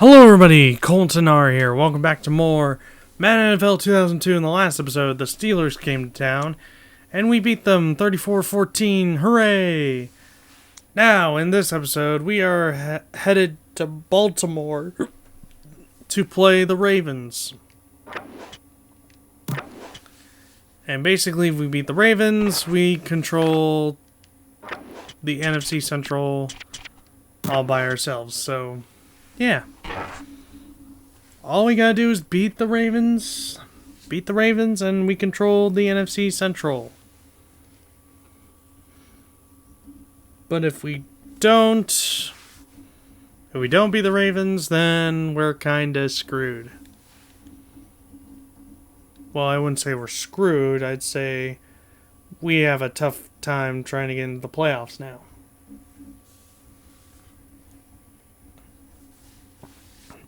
Hello everybody, Colton R here. Welcome back to more Madden NFL 2002. In the last episode, the Steelers came to town, and we beat them 34-14. Hooray! Now, in this episode, we are headed to Baltimore to play the Ravens. And basically, if we beat the Ravens, we control the NFC Central all by ourselves. So, yeah. All we gotta do is beat the Ravens, and we control the NFC Central. But if we don't beat the Ravens, then we're kinda screwed. Well, I wouldn't say we're screwed, I'd say we have a tough time trying to get into the playoffs now.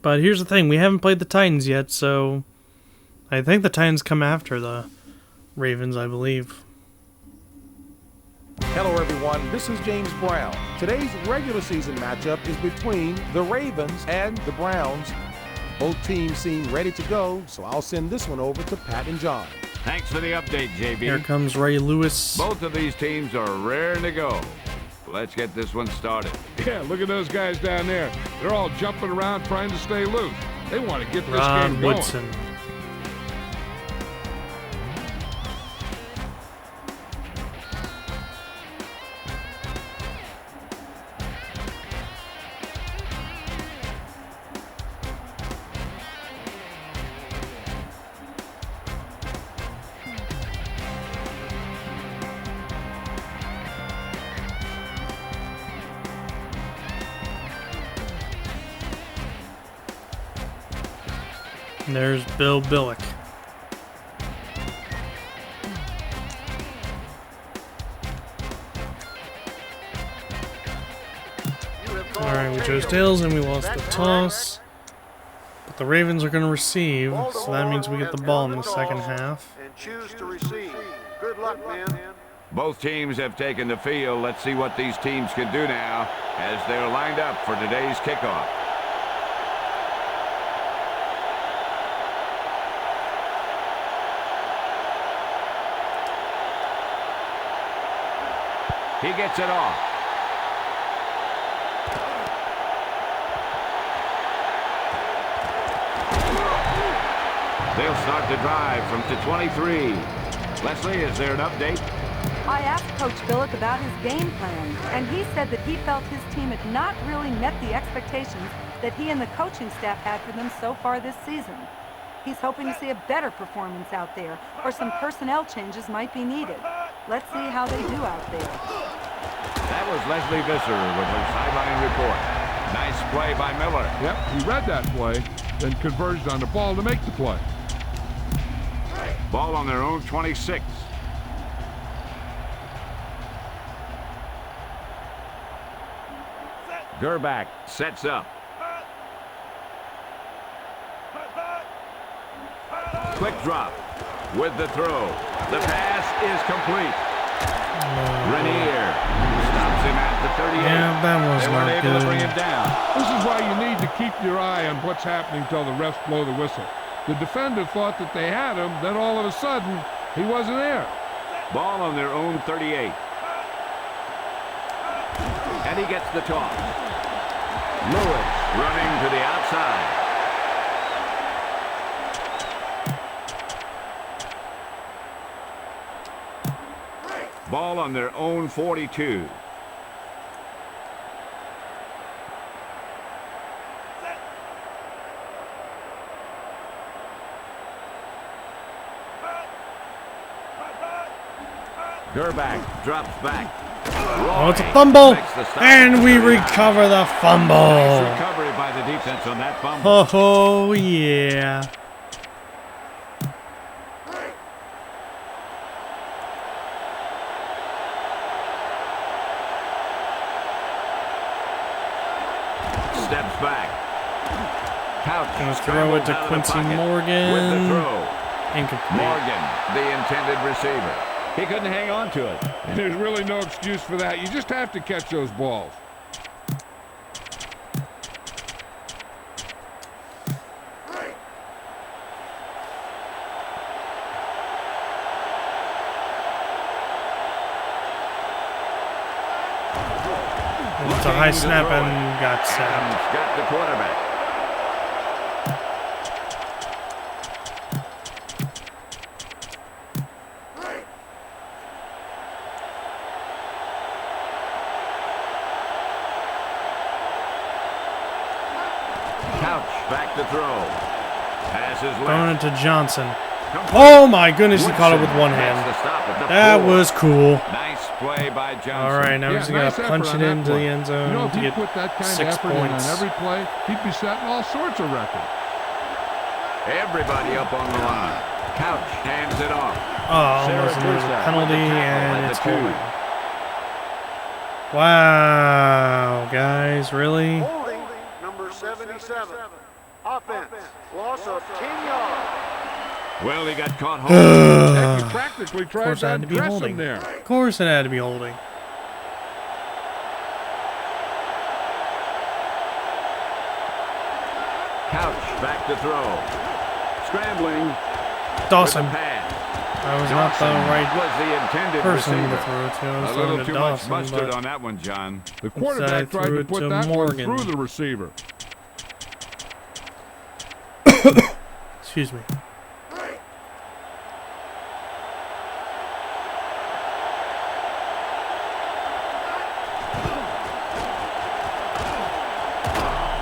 But here's the thing, we haven't played the Titans yet, so I think the Titans come after the Ravens, I believe. Hello everyone, this is James Brown. Today's regular season matchup is between the Ravens and the Browns. Both teams seem ready to go, so I'll send this one over to Pat and John. Thanks for the update, JB. Here comes Ray Lewis. Both of these teams are raring to go. Let's get this one started. Yeah, look at those guys down there. They're all jumping around trying to stay loose. They want to get this game going. Woodson. And there's Bill Billick. Alright, we chose tails and we lost the toss. But the Ravens are going to receive, so that means we get the ball in the second half. And choose to receive. Good luck, man. Both teams have taken the field. Let's see what these teams can do now as they're lined up for today's kickoff. He gets it off. They'll start the drive from the 23. Leslie, is there an update? I asked Coach Billick about his game plan, and he said that he felt his team had not really met the expectations that he and the coaching staff had for them so far this season. He's hoping to see a better performance out there, or some personnel changes might be needed. Let's see how they do out there. That was Leslie Visser with her sideline report. Nice play by Miller. Yep, he read that play, then converged on the ball to make the play. Ball on their own 26. Gerback sets up. Quick drop with the throw. The pass is complete. Renier stops him at the 38. Yeah, that was they weren't not able good. to bring him down. This is why you need to keep your eye on what's happening till the refs blow the whistle. The defender thought that they had him, then all of a sudden, he wasn't there. Ball on their own 38. And he gets the toss. Lewis running to the outside. Ball on their own 42. Gerback drops back. Oh, it's a fumble! And we recover the fumble! Nice recovery by the defense on that fumble. Oh, yeah. Steps back. Let's throw it to Quincy Morgan. With the throw. Incomplete. Morgan, the intended receiver. He couldn't hang on to it. There's really no excuse for that. You just have to catch those balls. It's a high snap and got sacked. Got the quarterback. Couch back to throw. Passes Throwing left. it to Johnson. Oh my goodness, he caught it with one hand. That's the stop at the That 4. was cool. Nice play by Johnson. All right, now he's nice gonna effort punch on it that into the play. end zone You know, if to he get put that kind of 6 effort in points. on every play, he'd be setting all sorts of records. Everybody up on the line. Couch hands it off. Oh, almost Sarah there's a Gustav penalty with the tackle and at it's the 2. holding. Wow, guys, really? Holding number 77. Offense. Loss of 10 yards. Well, he got caught holding. Heck, he practically tried course it to had to be undress holding. him there. Of course it had to be holding. Couch back to throw. Scrambling. Dawson. With the pass. That was not the right was the intended person to receiver. throw it to. I was A throwing little to too Dawson, much mustard but on that one, John. The quarterback threw tried to it put to that Morgan. one through the receiver. excuse me.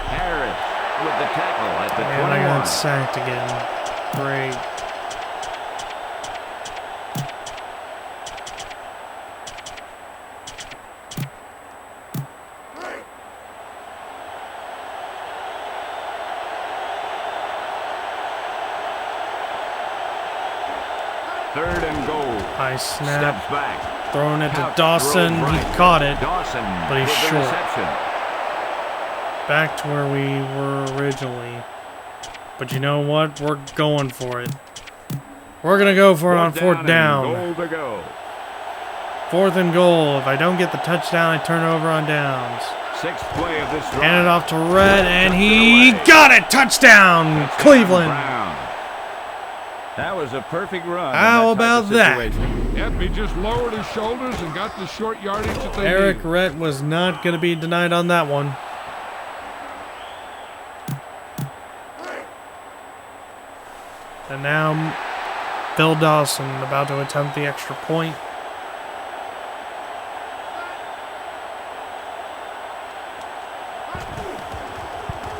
Harris with the tackle at the And I 21. got sacked again. Great. Third and goal. High snap. Steps back. Throwing it to Couch Dawson. throws He right. caught it. Dawson But he's with the short. reception. Back to where we were originally. But you know what? We're going for it. We're going to go for it on fourth down. And goal to go. Fourth and goal. If I don't get the touchdown, I turn over on downs. Sixth play of this drive. Hand it off to Red, and he got it! Touchdown, Cleveland! Brown. That was a perfect run. How in that type about of that? situation. Yep, he just lowered his shoulders and got the short yardage that they Eric needed. Rhett was not going to be denied on that one. And now Phil Dawson about to attempt the extra point.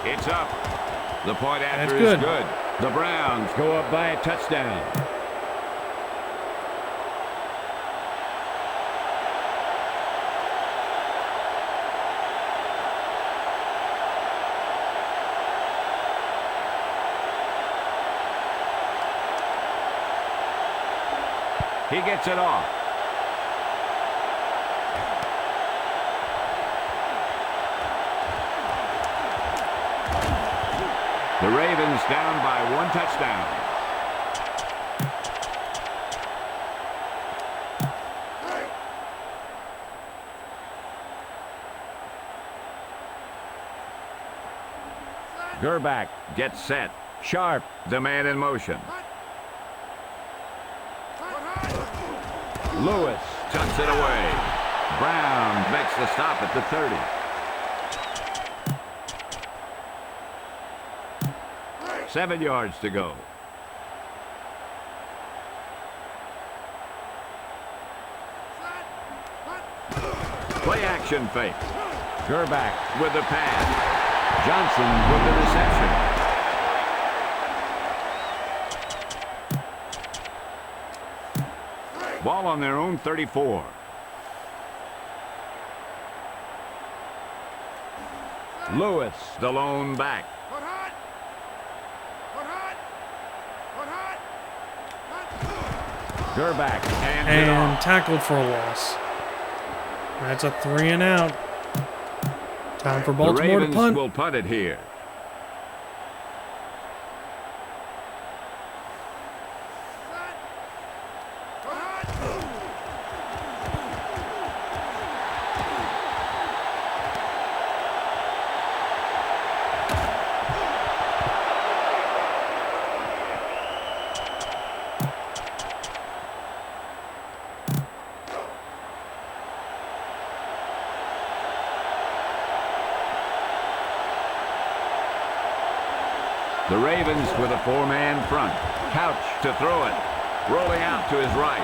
It's up. The point after That's is good. The Browns go up by a touchdown. He gets it off. The Ravens down by one touchdown. Gerback gets set. Sharp, the man in motion. Lewis tucks it away. Brown makes the stop at the 30. Seven yards to go. Play action fake. Gerback with the pass. Johnson with the reception. Ball on their own 34. Lewis, the lone back. Gerback And tackled for a loss. That's a 3 and out. Time for Baltimore the to Ravens punt. will punt it here. The Ravens with a 4-man front. Couch to throw it. Rolling out to his right.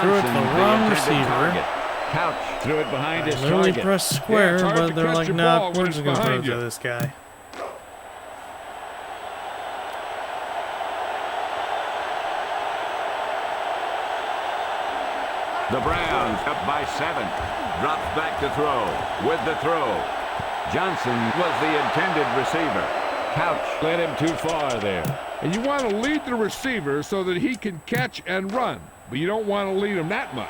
Threw it to Johnson, the wrong receiver. target. Couch threw it behind his Literally target. pressed square, Yeah, it's hard but to they're catch like, a nah, ball we're when just it's going to throw it behind to you. this guy. The Browns up by 7. Drops back to throw. With the throw. Johnson was the intended receiver. Couch led him too far there. And you want to lead the receiver so that he can catch and run, but you don't want to lead him that much.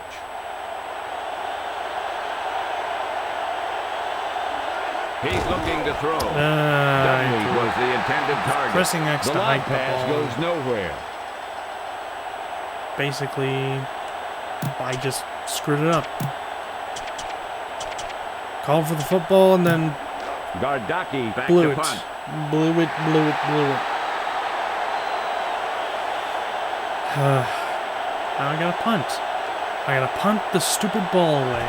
He's looking to throw. Dudley was the intended target. Pressing X The to long hike the pass ball. goes nowhere. Basically, I just screwed it up. Called for the football and then Gardocki back blew to it. punt. Blew it. Now I gotta punt. I gotta punt the stupid ball away.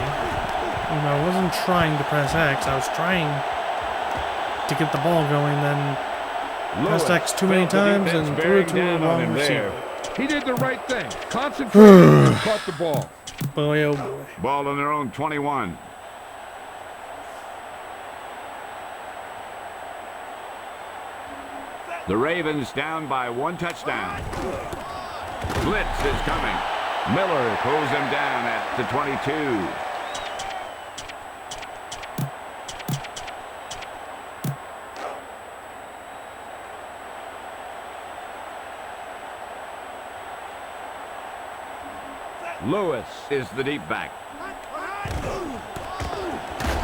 You know, I wasn't trying to press X. I was trying to get the ball going, then pressed X too many times and threw it to a wrong receiver. He did the right thing. Concentrated and caught the ball. Boy, oh boy. Ball on their own 21. The Ravens down by 1 touchdown. Blitz is coming. Miller pulls him down at the 22. Lewis is the deep back.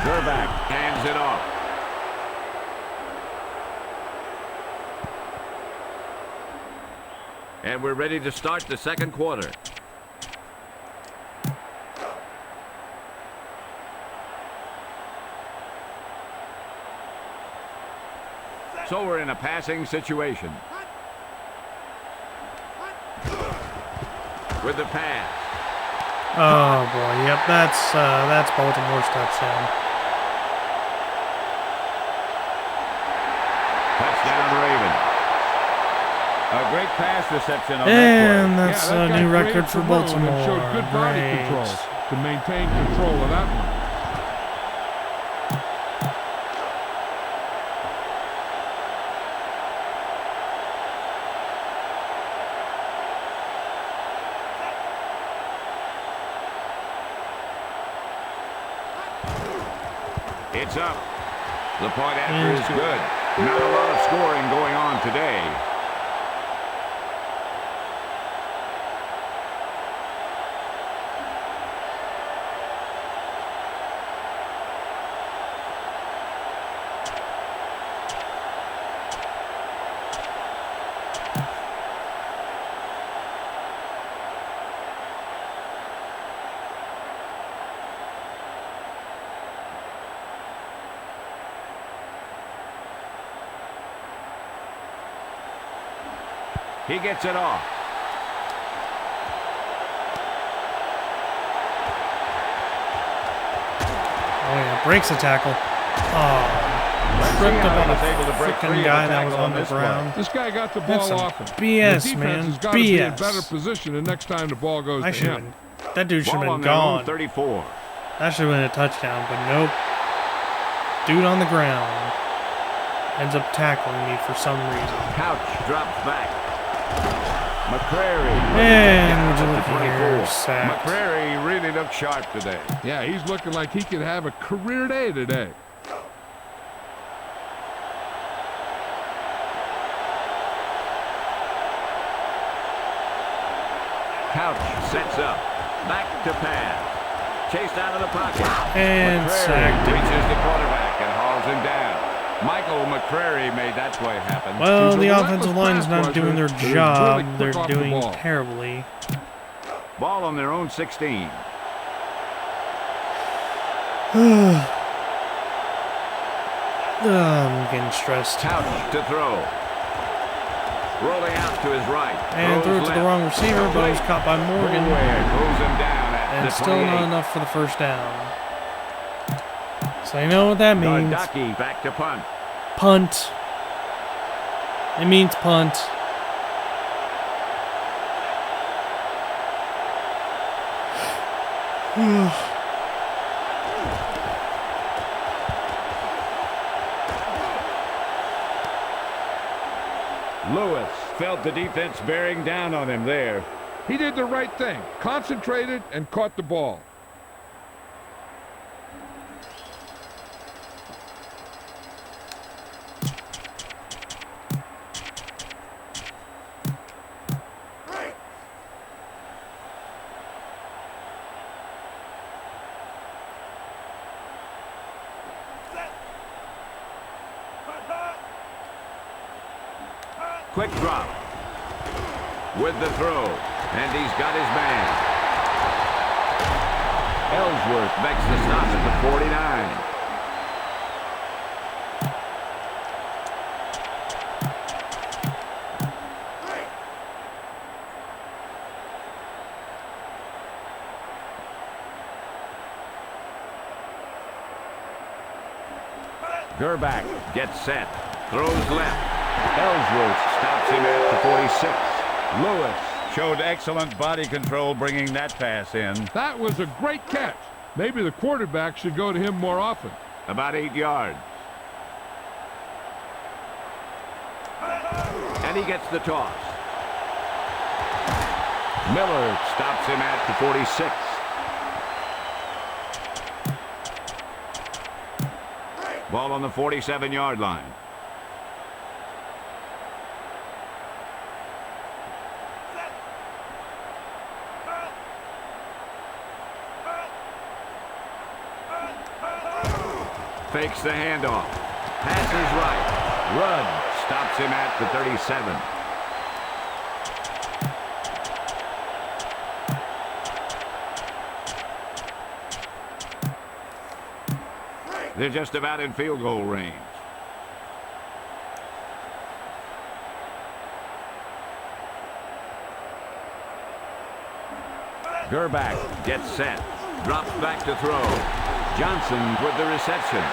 Gerback hands it off. And we're ready to start the second quarter. So we're in a passing situation. With the pass. Oh boy, yep, that's Baltimore's touchdown. Touchdown Ravens. A great pass reception on And that that's that a guy new created record for some room and Baltimore. showed good body Great. control to maintain control of that one. It's up. The point after is good. Not a lot of scoring going on today. He gets it off. Oh yeah, breaks a tackle. Oh, tripped up on a freaking guy that was on the ground. This guy got the That's ball some off him. BS, the defense man. has got to be in BS. better position the next time the ball goes I to should him. have. That dude should have Ball on been their own gone. 34. That should have been a touchdown, but nope. Dude on the ground ends up tackling me for some reason. Couch drops back. McCrary. And would you at look the here, 24. sacked. McCrary really looked sharp today. Yeah, he's looking like he could have a career day today. Couch sets up. Back to pass. Chased out of the pocket. And McCrary sacked. reaches the quarterback and hauls him down. Michael McCrary made that play happen. Well, He's a the relentless offensive line's pass not rusher, doing their but he's job. really They're quick off the doing ball. terribly. Ball on their own 16. I'm getting stressed. Couch to throw. Rolling out to his right. And threw it to the wrong receiver, but it was caught by Morgan. Pulls him down at And the still 28. not enough for the first down. So you know what that means. Gardocki back to punt. Punt. It means punt. Lewis felt the defense bearing down on him there. He did the right thing, concentrated and caught the ball. Quick drop. With the throw. And he's got his man. Ellsworth makes the stop at the 49. Gerback gets set. Throws left. Ellsworth stops him at the 46. Lewis showed excellent body control bringing that pass in. That was a great catch. Maybe the quarterback should go to him more often. About 8 yards. And he gets the toss. Miller stops him at the 46. Ball on the 47-yard line. Fakes the handoff. Passes right. Rudd stops him at the 37. They're just about in field goal range. Gerback gets set. Drops back to throw. Johnson with the reception.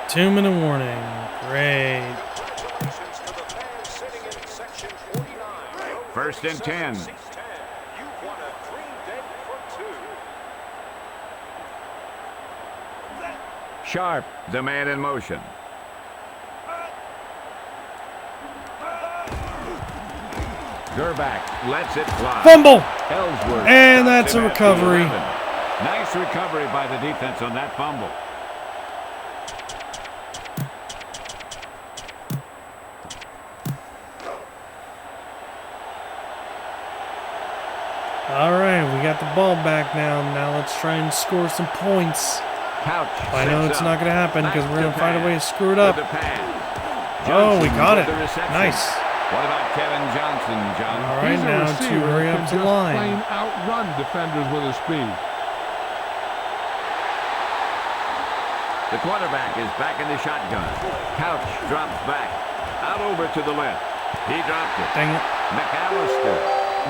2-minute warning. Great. Congratulations to the fans sitting in section 49. First and 10. You've won a dream day for two. Sharp, the man in motion. Gerback lets it fly. Fumble! Ellsworth And stops that's a him at the recovery. 11. Nice recovery by the defense on that fumble. All right, we got the ball back now. Now let's try and score some points. Couch. I know sets it's up. not going to happen because Back we're going to to find a way to pass. screw it up. With the pass. Oh, we Johnson got with it. the reception. Nice. What about Kevin Johnson, John? All right, He's a now to receiver hurry who up can to just line. plain outrun defenders with his speed. The quarterback is back in the shotgun. Couch drops back. Out over to the left. He dropped it. Dang it. McAllister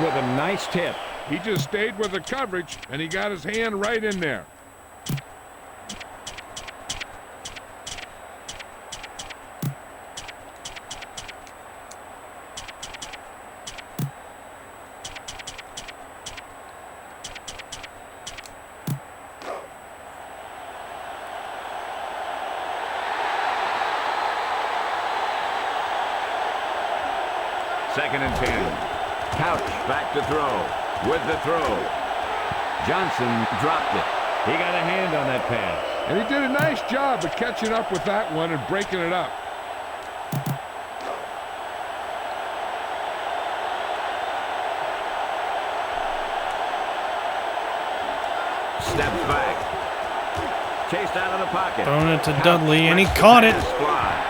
with a nice tip. He just stayed with the coverage, and he got his hand right in there. Second and 10. Couch back to throw. With the throw. Johnson dropped it. He got a hand on that pass. And he did a nice job of catching up with that one and breaking it up. Steps back. Chased out of the pocket. Throwing it to Couch Dudley, and he lets the caught it. pass fly.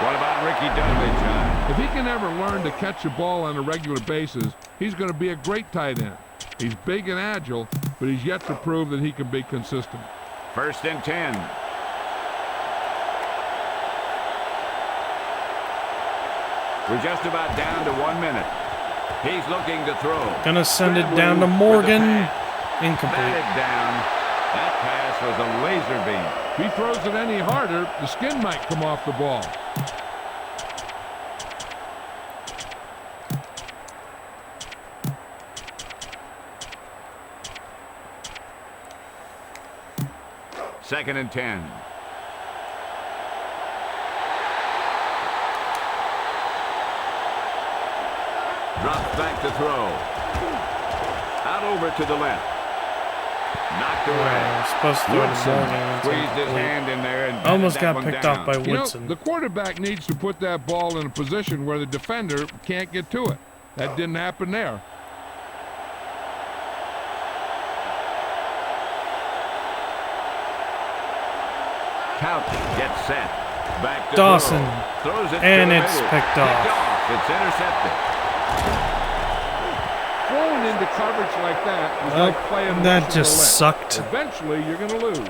What about Ricky Dudley, John? If he can ever learn to catch a ball on a regular basis, he's going to be a great tight end. He's big and agile, but he's yet to prove that he can be consistent. First and 10. We're just about down to 1 minute. He's looking to throw. Gonna send it down to Scrambling Morgan. with the pass. Incomplete. Batted down. That pass was a laser beam. If he throws it any harder, the skin might come off the ball. Second and 10. Drops back to throw. Out over to the left. Knocked away. Supposed to do it in the morning. Squeezed his hand in there and almost got that one picked down. off by You know, Woodson. the quarterback needs to put that ball in a position where the defender can't get to it. That didn't happen there. Couch gets set. Back to Dawson. throw. Throws it And to the it's middle. picked off. It's intercepted. Throwing into coverage like that is Well, like playing that Russian just roulette. sucked. Eventually, you're going to lose.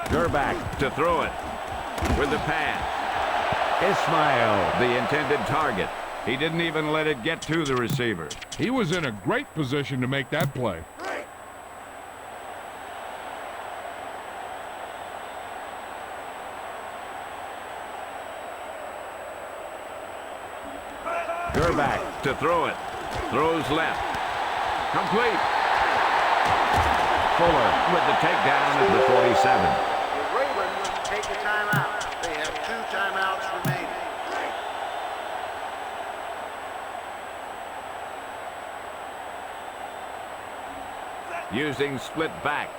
Gerback to throw it with the pass. Ismail, the intended target. He didn't even let it get to the receiver. He was in a great position to make that play. Gerback to throw it. Throws left. Complete. Fuller with the takedown at the 47. The Ravens take a timeout. They have 2 timeouts remaining. Using split backs.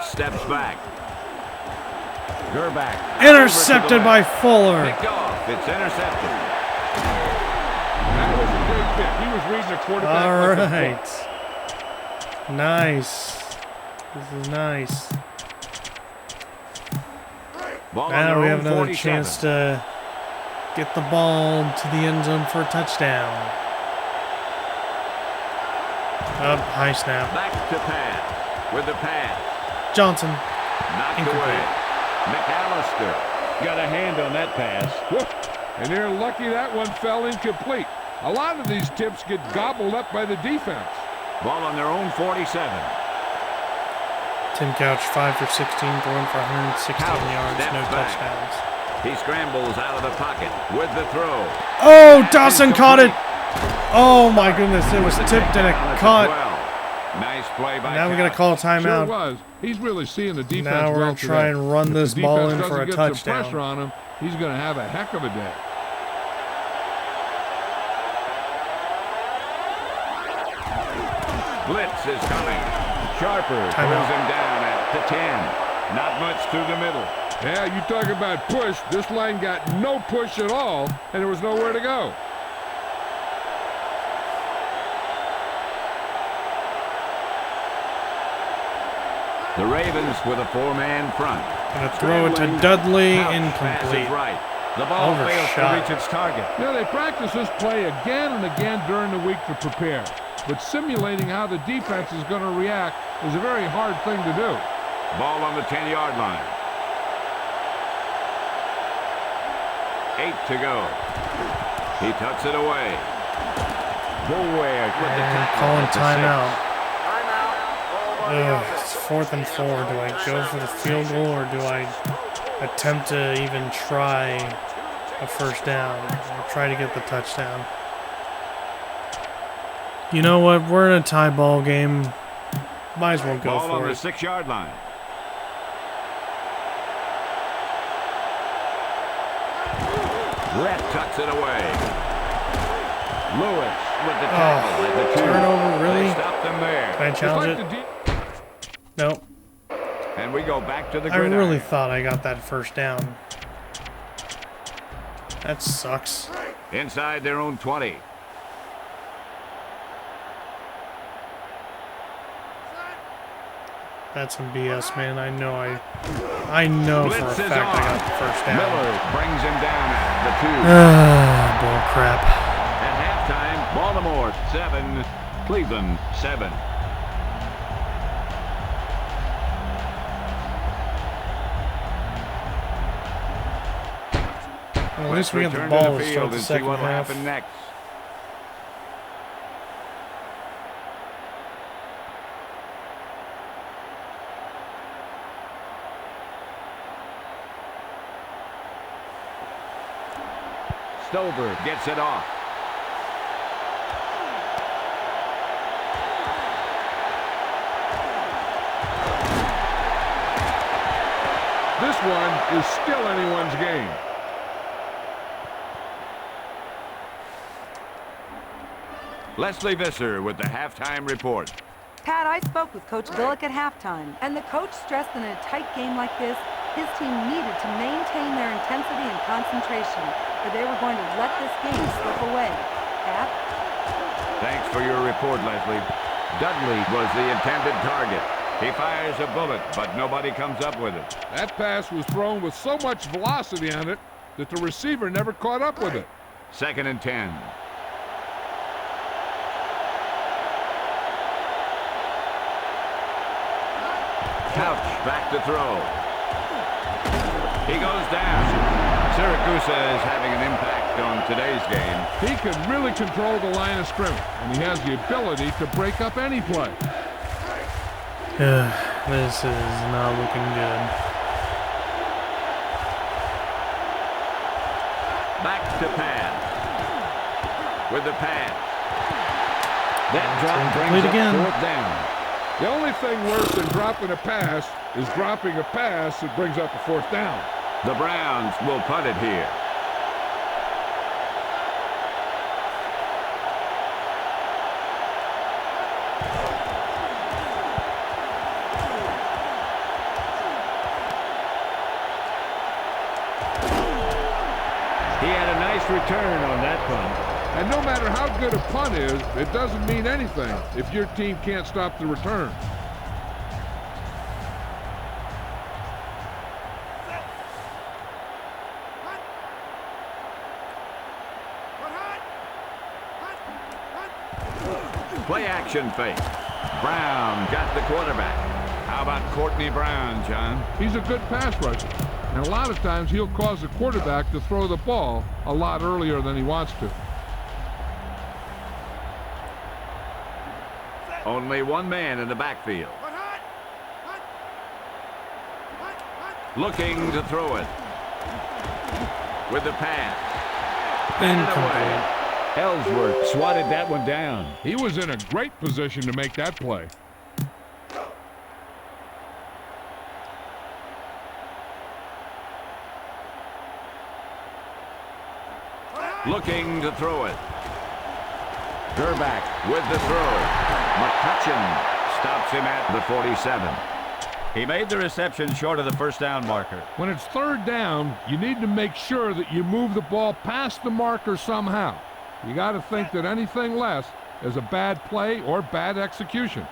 Steps back. Gerback. Intercepted by Fuller. Picked off. It's intercepted. That was a great pick. He was reading the quarterback. All like a book. right. Nice. This is nice. Ball on Now their we own have another 47. chance to get the ball to the end zone for a touchdown. Up, high snap. Back to pass. With the pass. Johnson. Knocked Incomplete. away. McAllister got a hand on that pass. And they're lucky that one fell incomplete. A lot of these tips get gobbled up by the defense. Ball on their own 47. Tim Couch, 5 for 16, throwing for 116 Couch yards, no steps back. touchdowns. He scrambles out of the pocket with the throw. Oh, Dawson caught it. Oh my goodness, it was tipped and it caught. Nice play by Now we got to call a Sure timeout. was. He's really seeing the defense. Now we're well going to try today. and run If this the ball defense in for a doesn't get some pressure touchdown. on him, he's going to have a heck of a day. Blitz is coming. Sharper throws him down at the 10. Not much through the middle. Yeah, you talk about push. This line got no push at all, and there was nowhere to go. The Ravens with a 4-man front. Going to throw it to Dudley, Pass is incomplete. right. The ball fails to Overshot. reach its target. You know, they practice this play again and again during the week to prepare. But simulating how the defense is going to react is a very hard thing to do. Ball on the 10-yard line. 8 to go. He tucks it away. Boyer with the And tackle calling at the timeout. Timeout. Ball on the Ugh, offense. it's 4th and 4. Do I go for the field goal or do I attempt to even try a first down or try to get the touchdown? You know what? We're in a tie ball game. Might as well go Ball on for the it. 6-yard line. Rhett tucks it away. Lewis with the tackle at the 2. Turnover, really? They stop them there. Can I It's challenge like it? Nope. And we go back to the I gridiron. really thought I got that first down. That sucks. Inside their own 20. That's some BS, man. I know for a Blitz is fact I got on. the first down. Miller brings him down at the 2. Ah, bull crap. At halftime, Baltimore 7, Cleveland 7. Well, at least we got the Return ball to to the start field the and see second what will half. happen next. Stover gets it off. This one is still anyone's game. Leslie Visser with the halftime report. Pat, I spoke with Coach Billick at halftime, and the coach stressed that in a tight game like this, his team needed to maintain their intensity and concentration, or they were going to let this game slip away. Pat? Thanks for your report, Leslie. Dudley was the intended target. He fires a bullet, but nobody comes up with it. That pass was thrown with so much velocity on it that the receiver never caught up with it. 2nd and 10. Couch back to throw. He goes down. Syracuse is having an impact on today's game. He can really control the line of scrimmage, and he has the ability to break up any play. This is not looking good. Back to pass. With the pass. That drop brings up again. 4th down. The only thing worse than dropping a pass is dropping a pass that brings up a 4th down. The Browns will punt it here. He had a nice return on that punt. And no matter how good a punt is, it doesn't mean anything if your team can't stop the return. Play action fake. Brown got the quarterback. How about Courtney Brown, John? He's a good pass rusher. And a lot of times he'll cause the quarterback to throw the ball a lot earlier than he wants to. Only one man in the backfield. Looking to throw it. With the pass. Incomplete. Ellsworth swatted that one down. He was in a great position to make that play. Looking to throw it. Gerback with the throw. McCutcheon stops him at the 47. He made the reception short of the 1st down marker. When it's 3rd down, you need to make sure that you move the ball past the marker somehow. You got to think that anything less is a bad play or bad execution.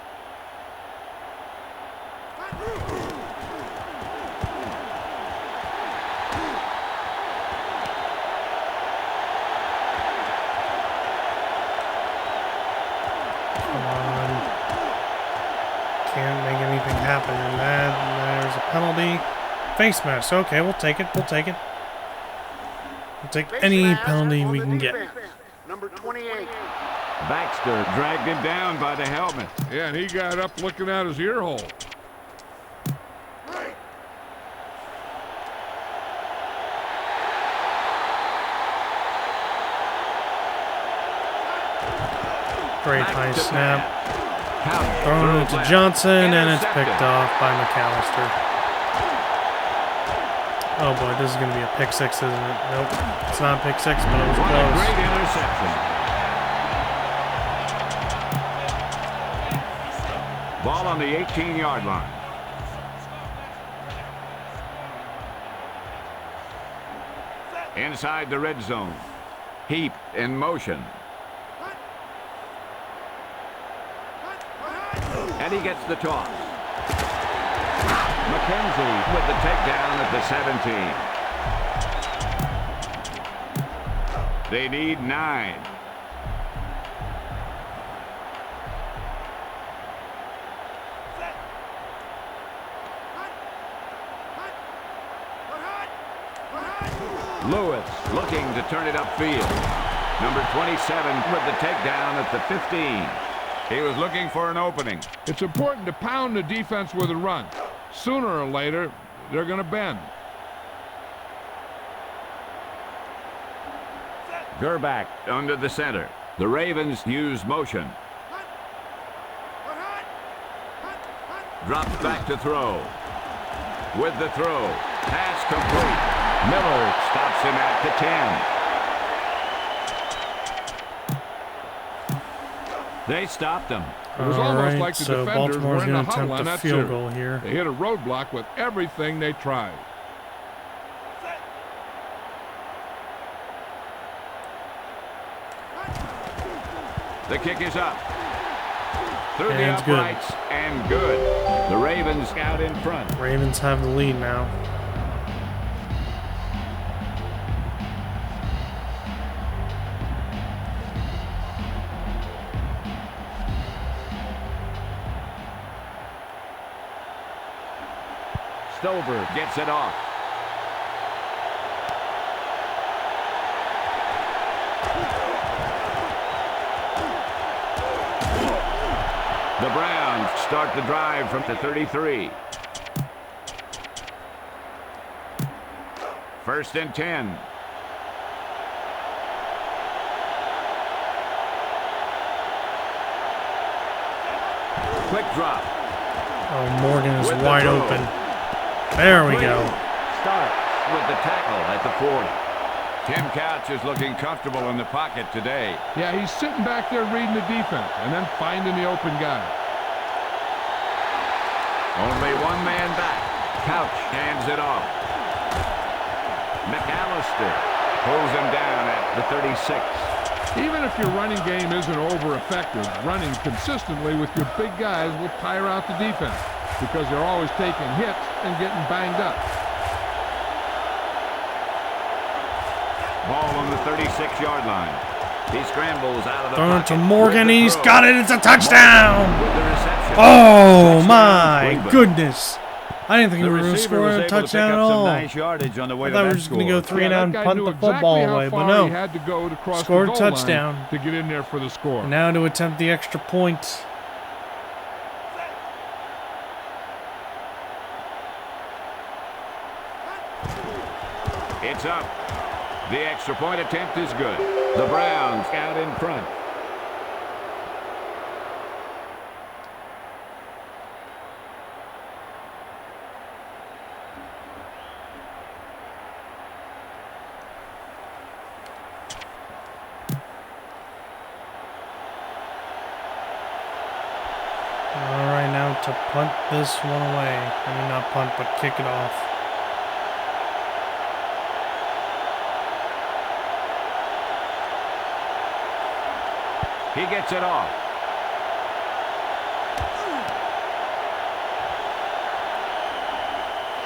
Come on. Can't make anything happen in that. There's a penalty. Face mask. Okay, we'll take it. We'll take it. We'll take any penalty we can get. Number 28. Baxter dragged him down by the helmet. Yeah, and he got up looking at his ear hole. Great high snap. Couch Thrown it throws to left. Johnson, and it's Intercepted. picked off by McAllister. Oh boy, this is going to be a pick six, isn't it? Nope, it's not a pick six, but it was What a close. great interception. Ball on the 18-yard line. Inside the red zone. Heap in motion. And he gets the toss. McKenzie with the takedown at the 17. They need 9. Lewis looking to turn it upfield. Number 27 with the takedown at the 15. He was looking for an opening. It's important to pound the defense with a run. Sooner or later, they're going to bend. Gerback under the center. The Ravens use motion. Drops back to throw. With the throw. Pass complete. Miller stops him at the 10. They stopped him. It was almost like the so defenders Baltimore's were in the going to huddle on attempt a that field series. goal here. They hit a roadblock with everything they tried. The kick is up. Through the And good. uprights and good. The Ravens out in front. Ravens have the lead now. Stover gets it off. The Browns start the drive from the 33. 1st and 10. Quick drop. Oh, Morgan is With the wide throw. open. There we go. Starts with the tackle at the 40. Tim Couch is looking comfortable in the pocket today. Yeah, he's sitting back there reading the defense and then finding the open guy. Only one man back. Couch hands it off. McAllister pulls him down at the 36. Even if your running game isn't over-effective, running consistently with your big guys will tire out the defense because they're always taking hits and getting banged up. Ball on the 36-yard line. He scrambles out of the Throwing pocket. to Morgan. with the He's throw. got it. It's a touchdown. With the reception. Oh, Touchdown, my Cleveland. goodness. I didn't think The we were going to receiver score was a able to touchdown pick at up some all. nice yardage on the way I to thought we that were just going to score. go 3 and out that and guy punt knew the exactly football how away, but far no. he had to go to cross Scored the a goal touchdown. line to get in there for the score. And now to attempt the extra point. It's up. The extra point attempt is good. The Browns out in front. All right, now to punt this one away. I mean, not punt, but kick it off. He gets it off.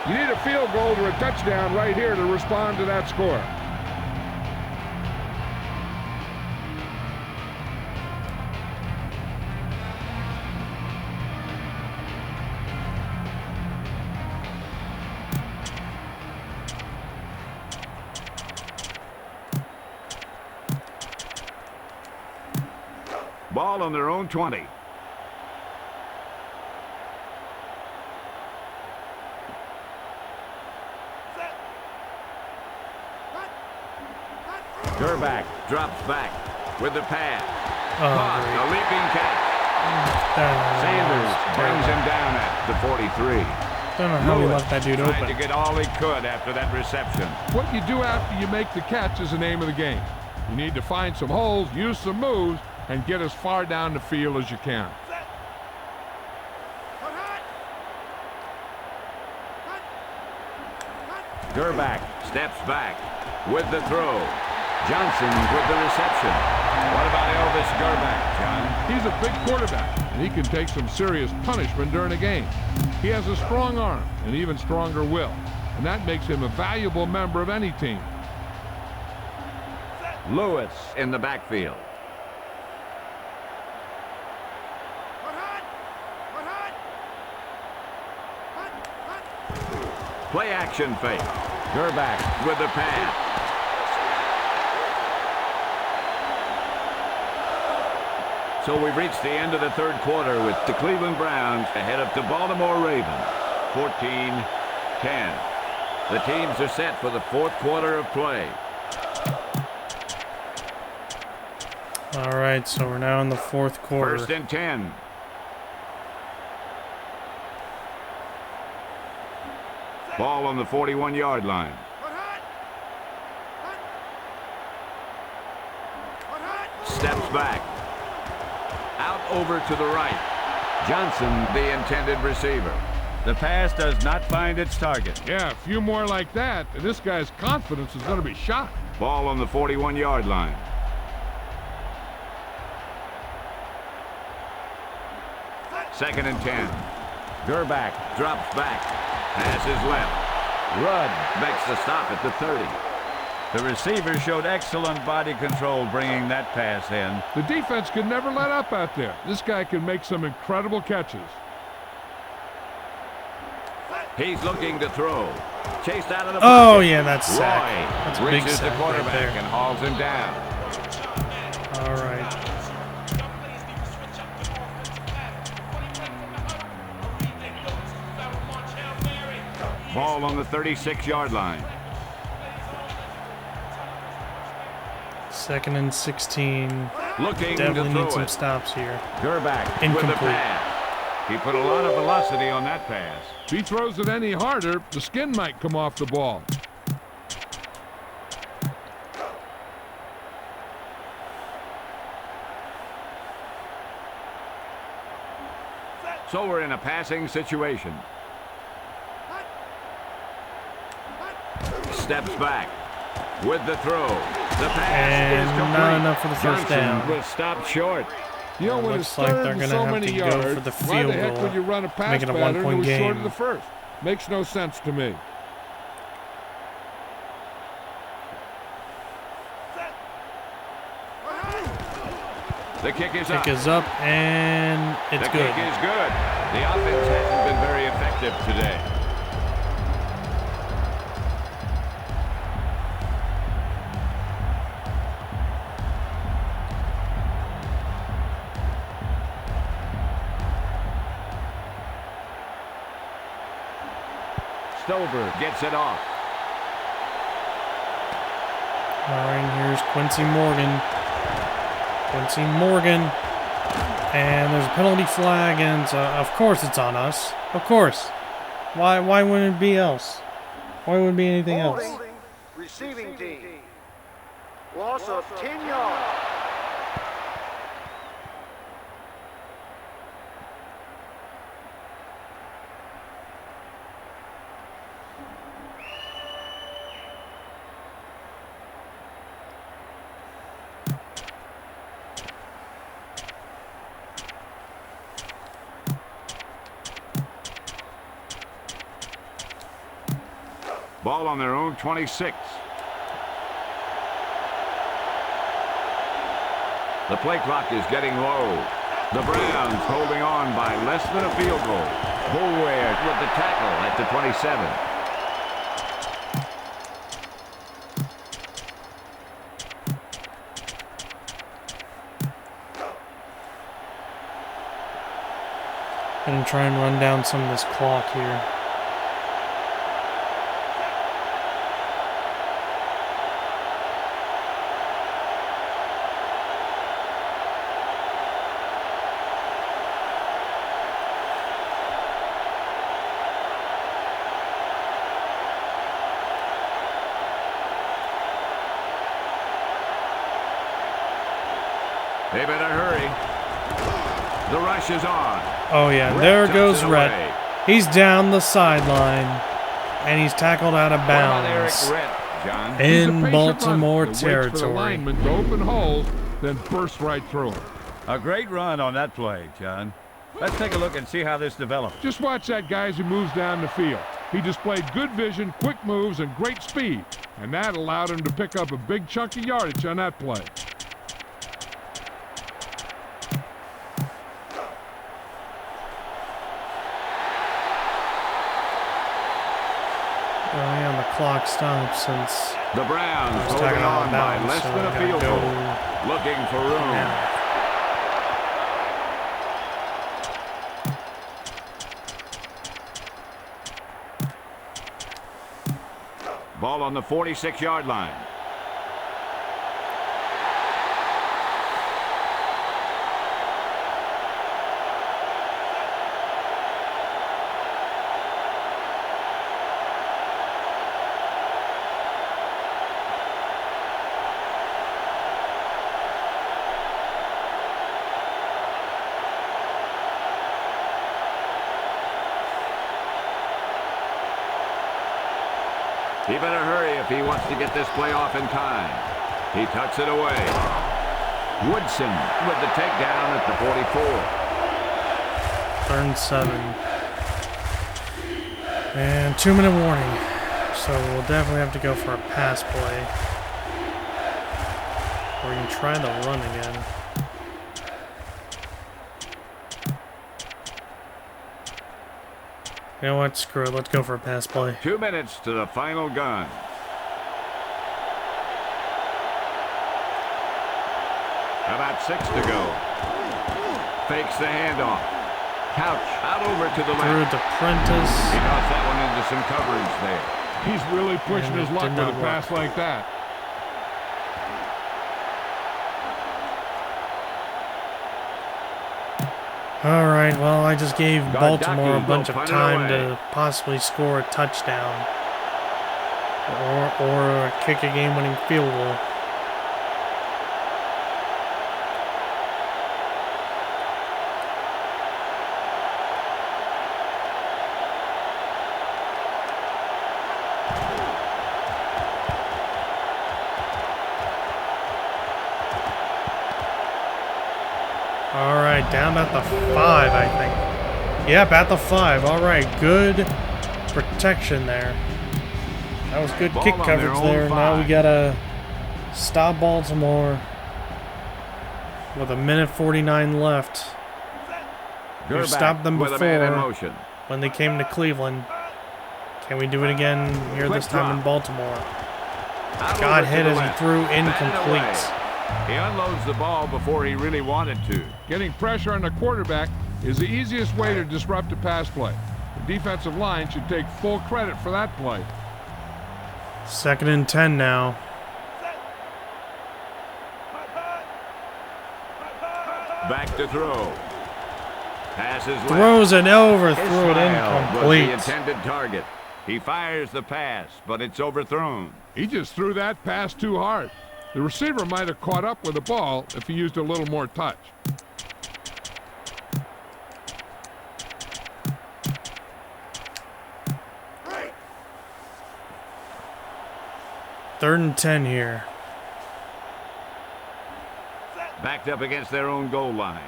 You need a field goal or a touchdown right here to respond to that score. Ball on their own 20. Gerback drops back with the pass. Caught, a leaping catch. Sanders brings him down at the 43. Don't know how he Lewis left that dude tried to open. get all he could after that reception. What you do after you make the catch is the name of the game. You need to find some holes, use some moves, and get as far down the field as you can. Gerback steps back with the throw. Johnson with the reception. What about Elvis Gerback, John? He's a big quarterback, and he can take some serious punishment during a game. He has a strong arm and even stronger will, and that makes him a valuable member of any team. Lewis in the backfield. Play action fake. Gerback with the pass. So we've reached the end of the third quarter with the Cleveland Browns ahead of the Baltimore Ravens, 14-10. The teams are set for the fourth quarter of play. All right, so we're now in the fourth quarter. 1st and 10. Ball on the 41-yard line. Steps back. Out over to the right. Johnson, the intended receiver. The pass does not find its target. Yeah, a few more like that, and this guy's confidence is going to be shot. Ball on the 41-yard line. Second and 10. Gerback drops back. Pass is left. Rudd makes the stop at the 30. The receiver showed excellent body control bringing that pass in. The defense can never let up out there. This guy can make some incredible catches. He's looking to throw. Chased out of the Oh, pocket. yeah, that's sack. Roy That's a big reaches the sack right quarterback there. and hauls him down. All right. Ball on the 36-yard line. 2nd and 16. Looking Definitely to throw need some it. stops here. Gerback with the Incomplete. pass. He put a lot of velocity on that pass. If he throws it any harder, the skin might come off the ball. So we're in a passing situation. Steps back with the throw. The pass And is complete. not enough for the first Johnson down. was stopped short. You know, when Looks it's like third they're and gonna so have many to go yards, for the why field the heck goal, would you run a pass make it a pattern that one-point was short game. of the first? Makes no sense to me. The kick is up. Kick is up, and it's The good. kick is good. The offense hasn't been very effective today. Stover gets it off. All right, here's Quincy Morgan. Quincy Morgan. And there's a penalty flag, and of course it's on us. Of course. Why wouldn't it be else? Why wouldn't it be anything else? Holding, receiving team. Loss of 10 yards. Ball on their own 26. The play clock is getting low. The Browns holding on by less than a field goal. Boulware with the tackle at the 27. Gonna try and run down some of this clock here. They better hurry. The rush is on. Oh yeah, Rhett there tucks goes it Rhett. away. He's down the sideline, and he's tackled out of What about Eric bounds Rhett, John? He's a in patient Baltimore runner that waits for the territory. lineman to open holes, then burst right through them. A great run on that play, John. Let's take a look and see how this develops. Just watch that guy as he moves down the field. He displayed good vision, quick moves, and great speed, and that allowed him to pick up a big chunk of yardage on that play. Oh yeah, the clock stops since The Browns He's holding taking on on by bounds, less so than a we gotta field go goal. Looking for room. now. Ball on the 46-yard line. He better hurry if he wants to get this play off in time. He tucks it away. Woodson with the takedown at the 44. 3rd and 7. And 2-minute warning. So we'll definitely have to go for a pass play. Or we can try the run again. You know what? Screw it. Let's go for a pass play. 2 minutes to the final gun. About 6 to go. Fakes the handoff. Couch out over to the Through left. to Prentice. He tossed that one into some coverage there. He's really pushing And his it luck did with a not pass like that. Alright, well, I just gave Baltimore a Gardaki bunch of will punt it time away. to possibly score a touchdown. Or kick a game-winning field goal. Alright, down at the 5, I think. Yep, at the 5. Alright, good protection there. That was good Ball kick on their coverage own there. Now we 5. gotta stop Baltimore with 1:49 left. We've Gerback stopped them with a man in before motion. when they came to Cleveland. Can we do it again here Quick this time in drop. Baltimore? Out Got over to hit the as he left. threw Batted incomplete. away. He unloads the ball before he really wanted to. Getting pressure on the quarterback is the easiest way to disrupt a pass play. The defensive line should take full credit for that play. 2nd and 10 now. Back to throw. Passes left. Throws it over, threw it Israel was the incomplete. intended target. He fires the pass, but it's overthrown. He just threw that pass too hard. The receiver might have caught up with the ball if he used a little more touch. Third and 10 here. Backed up against their own goal line.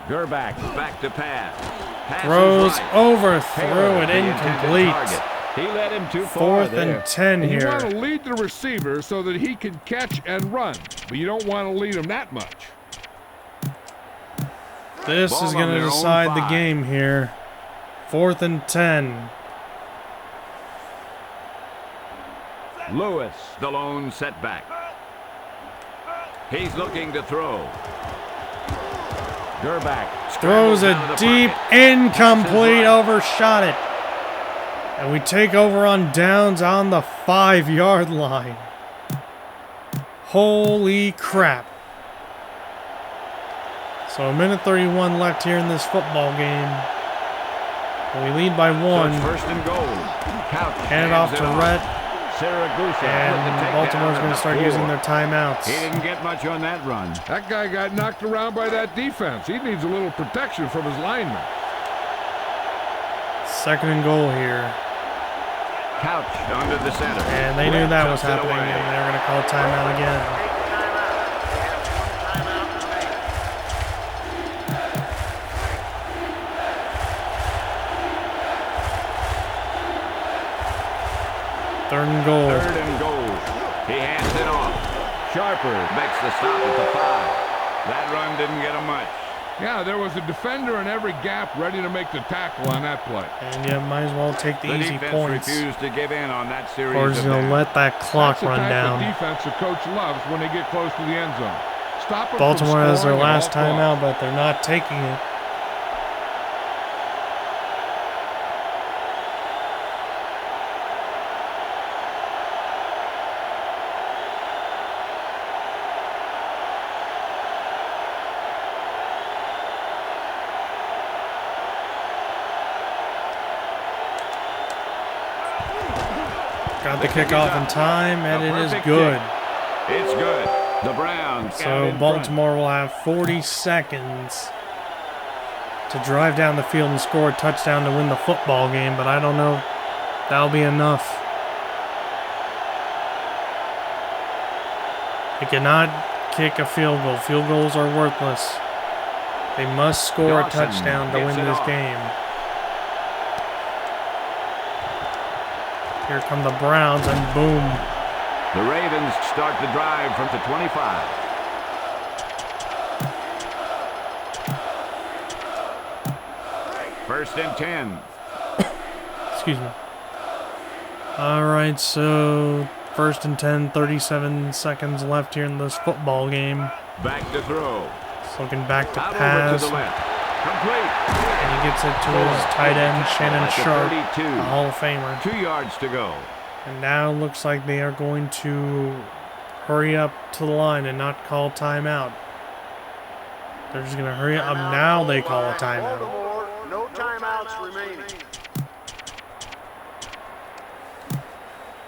Gerback back to pass. Passes Throws right. overthrew Taylor, it the intended incomplete. target. He led him too far 4th there. and 10 You want here. to lead the receiver so that he can catch and run, but you don't want to lead him that much. This Ball is on going to their own decide the 5. game here. 4th and 10. Lewis, the lone setback. He's looking to throw. Gerback Throws scrambles out a of the deep, pocket. incomplete, Passes right. overshot it. And we take over on downs on the 5-yard line. Holy crap. So 1:31 left here in this football game. And we lead by So 1. it's first and goal. Couch Hand it off hands to it Rhett. Saragusa And Baltimore's going to start using their timeouts. He didn't get much on that run. That guy got knocked around by that defense. He needs a little protection from his linemen. 2nd and goal here. Couch under the center. And they knew that was Tucks it happening, away. and they were going to call timeout again. Take the timeout. They have one timeout remaining. Third and goal. Third and goal. He hands it off. Sharper makes the stop at the 5. That run didn't get him much. Yeah, there was a defender in every gap ready to make the tackle on that play. And you might as well take the The easy defense points. refused to give in on that series. Or just of going to downs. let that clock That's the run type down. of defense the coach loves when they get close to the end zone. Stop 'em from Baltimore has their scoring at last all costs. timeout, but they're not taking it. Got the kickoff in time, and it is good. It's good. The Browns. So Baltimore will have 40 seconds to drive down the field and score a touchdown to win the football game, but I don't know if that'll be enough. They cannot kick a field goal. Field goals are worthless. They must score a touchdown to win this game. Here come the Browns, and boom. The Ravens start the drive from the 25. First and 10. Excuse me. Alright, so first and 10, 37 seconds left here in this football game. Back to throw. Just looking back to Out pass. over to the left. Complete. And he gets it to his tight end, Shannon At the Sharp, 32. a Hall of Famer. 2 yards to go. And now it looks like they are going to hurry up to the line and not call timeout. They're just going to hurry up. Now they call a timeout. Baltimore, no timeouts remaining.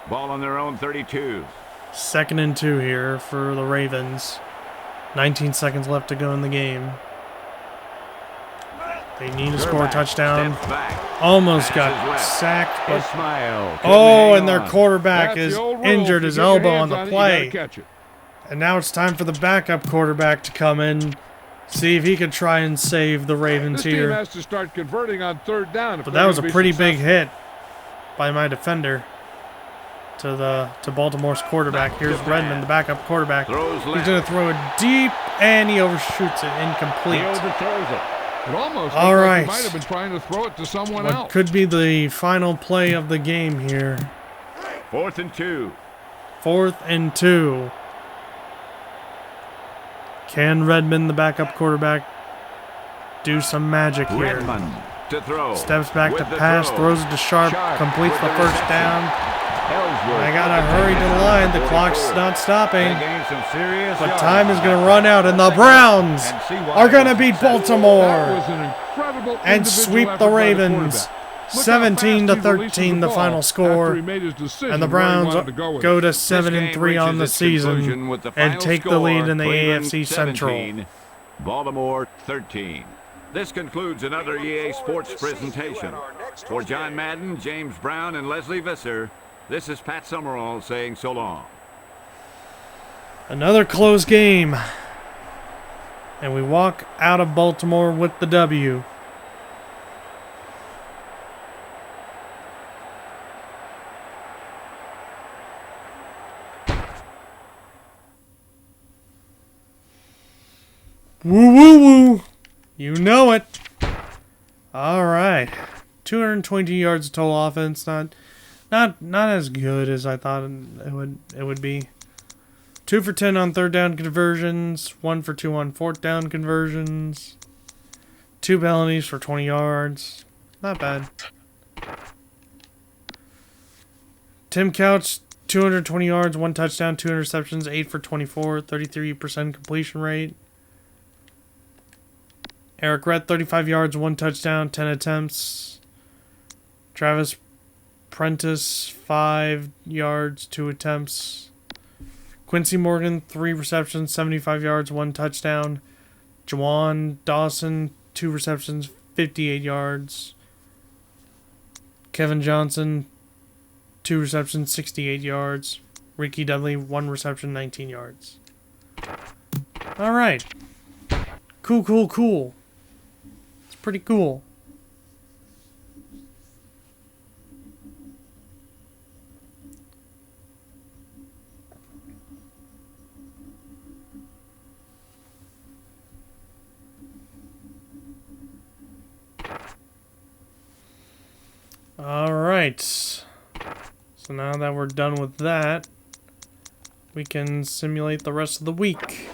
Ball on their own 32. 2nd and 2 here for the Ravens. 19 seconds left to go in the game. They need to score a touchdown. Almost got sacked, but and their quarterback is injured his elbow on the play. And now it's time for the backup quarterback to come in, see if he can try and save the Ravens here. Team has to start converting on 3rd down. But that was a pretty big hit by my defender to Baltimore's quarterback. Here's Redmond, the backup quarterback. He's going to throw it deep, and he overshoots it, incomplete. He overthrows it. It almost all right. Like he might have been trying to throw it to someone What else. could be the final play of the game here. 4th and 2. 4th and 2. Can Redmond, the backup quarterback, do some magic here? Redmond to throw. Steps back With to the pass, throw. throws it to Sharp, completes the first down. Ellsworth. I gotta hurry to the line. The clock's not stopping. They gained some serious But yards. time is going to run out, and the Browns are going to beat Baltimore That was an incredible and individual sweep effort the by the Ravens. quarterback. Look how 17 to fast he releases 13, the ball final score. after he made his decision And the where he Browns wanted to go with go it. to This 7 and game 3 on reaches the its conclusion season with the and final take the score, lead in the Cleveland AFC Central. 17, Baltimore 13. This concludes another EA Sports presentation. For John Madden, James Brown, and Leslie Visser, this is Pat Summerall saying so long. Another close game. And we walk out of Baltimore with the W. Woo woo woo. You know it. All right. 220 yards total offense. Not as good as I thought it would be. 2 for 10 on 3rd down conversions. 1 for 2 on 4th down conversions. 2 penalties for 20 yards. Not bad. Tim Couch, 220 yards, 1 touchdown, 2 interceptions, 8 for 24, 33% completion rate. Eric Rett, 35 yards, 1 touchdown, 10 attempts. Travis Prentice, 5 yards, 2 attempts. Quincy Morgan, 3 receptions, 75 yards, 1 touchdown. Jawan Dawson, 2 receptions, 58 yards. Kevin Johnson, 2 receptions, 68 yards. Ricky Dudley, 1 reception, 19 yards. All right. Cool. It's pretty cool. All right. So now that we're done with that, we can simulate the rest of the week.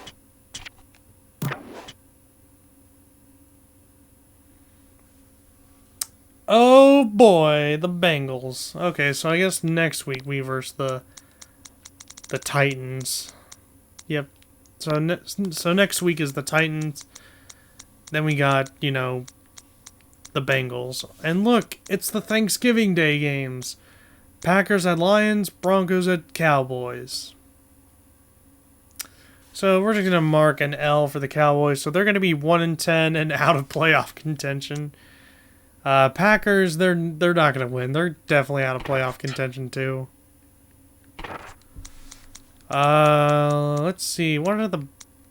Oh boy, the Bengals. Okay, so I guess next week we verse the Titans. Yep. So next week is the Titans. Then we got, the Bengals. And look, it's the Thanksgiving Day games. Packers at Lions, Broncos at Cowboys. So we're just going to mark an L for the Cowboys. So they're going to be 1-10 and out of playoff contention. Packers, they're not going to win. They're definitely out of playoff contention too. Let's see. What are the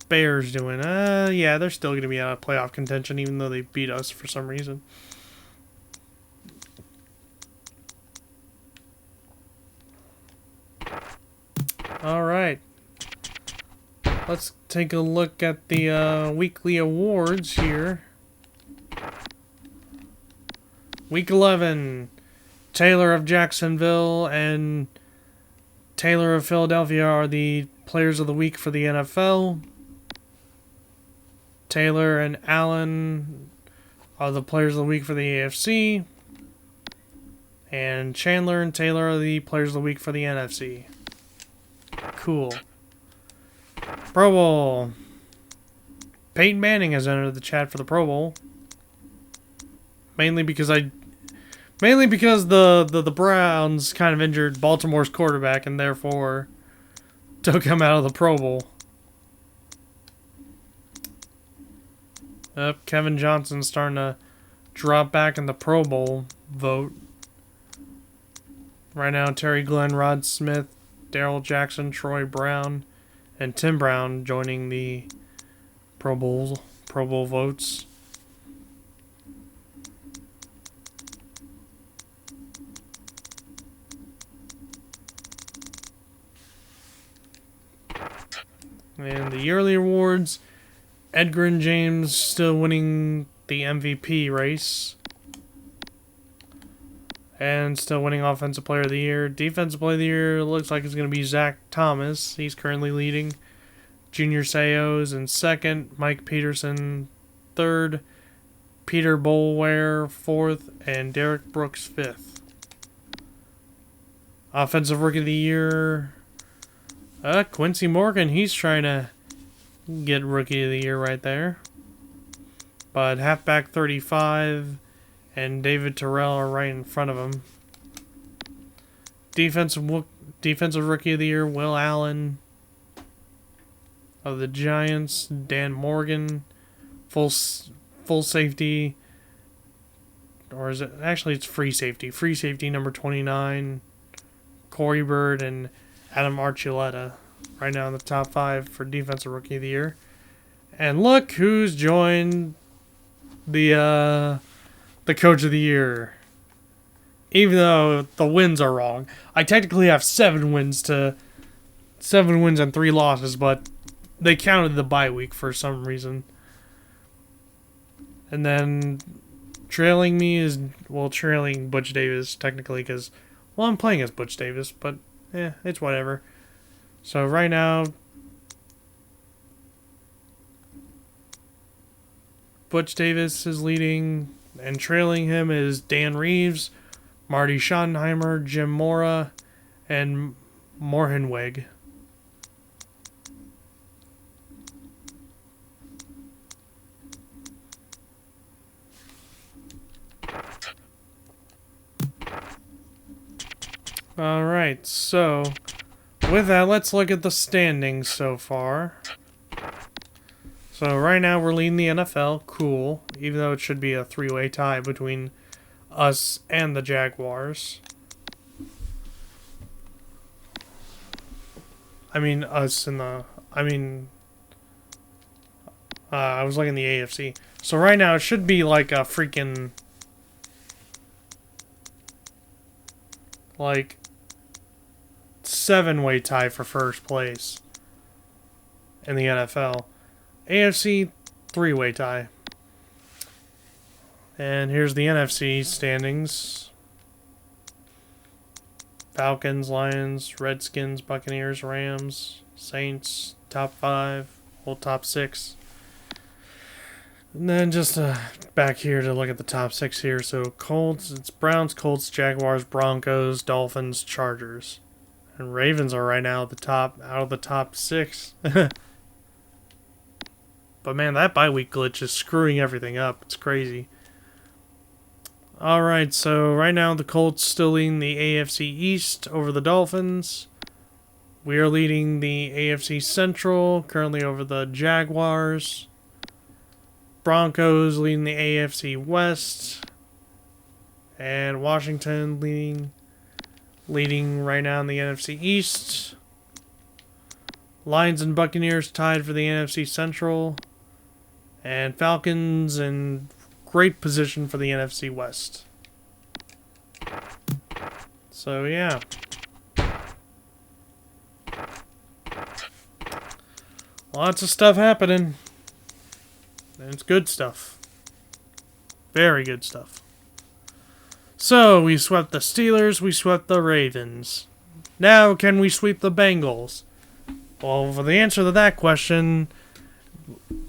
Bears doing? Yeah, they're still going to be out of playoff contention even though they beat us for some reason. All right. Let's take a look at the weekly awards here. Week 11, Taylor of Jacksonville and Taylor of Philadelphia are the players of the week for the NFL. Taylor and Allen are the players of the week for the AFC. And Chandler and Taylor are the players of the week for the NFC. Cool. Pro Bowl. Peyton Manning has entered the chat for the Pro Bowl. Mainly because the Browns kind of injured Baltimore's quarterback and therefore took him out of the Pro Bowl. Kevin Johnson's starting to drop back in the Pro Bowl vote. Right now, Terry Glenn, Rod Smith, Darrell Jackson, Troy Brown, and Tim Brown joining the Pro Bowl votes. And the yearly awards, Edgar and James still winning the MVP race. And still winning Offensive Player of the Year. Defensive Player of the Year looks like it's going to be Zach Thomas. He's currently leading. Junior Seau's in second. Mike Peterson third. Peter Boulware fourth. And Derek Brooks fifth. Offensive Rookie of the Year, Quincy Morgan. He's trying to get Rookie of the Year right there. But halfback 35 and David Terrell are right in front of him. Defensive Rookie of the Year, Will Allen of the Giants. Dan Morgan, full safety, or is it actually it's free safety? Free safety number 29, Corey Bird and Adam Archuleta right now in the top 5 for Defensive Rookie of the Year. And look who's joined the Coach of the Year. Even though the wins are wrong. I technically have 7 wins and 3 losses, but they counted the bye week for some reason. And then trailing me is, trailing Butch Davis technically because, I'm playing as Butch Davis, but it's whatever. So right now, Butch Davis is leading, and trailing him is Dan Reeves, Marty Schottenheimer, Jim Mora, and Morhenweg. Alright, so with that, let's look at the standings so far. So right now we're leading the NFL, cool, even though it should be a 3-way tie between us and the Jaguars. I was looking at the AFC. So right now it should be like a freaking 7-way tie for first place in the NFL. AFC 3-way tie. And here's the NFC standings. Falcons, Lions, Redskins, Buccaneers, Rams, Saints, top 5, top 6. And then just back here to look at the top 6 here. So Colts, it's Browns, Colts, Jaguars, Broncos, Dolphins, Chargers. And Ravens are right now at the top, out of the top 6. But man, that bye week glitch is screwing everything up. It's crazy. Alright, so right now the Colts still leading the AFC East over the Dolphins. We are leading the AFC Central, currently over the Jaguars. Broncos leading the AFC West. And Washington leading right now in the NFC East. Lions and Buccaneers tied for the NFC Central. And Falcons in great position for the NFC West. So, yeah. Lots of stuff happening. And it's good stuff. Very good stuff. So, we swept the Steelers, we swept the Ravens. Now, can we sweep the Bengals? Well, for the answer to that question,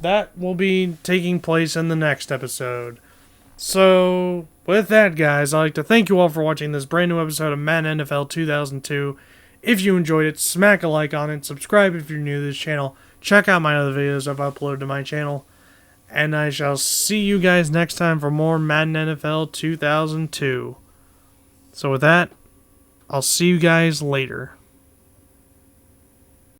that will be taking place in the next episode. So, with that, guys, I'd like to thank you all for watching this brand new episode of Madden NFL 2002. If you enjoyed it, smack a like on it, subscribe if you're new to this channel, check out my other videos I've uploaded to my channel, and I shall see you guys next time for more Madden NFL 2002. So with that, I'll see you guys later.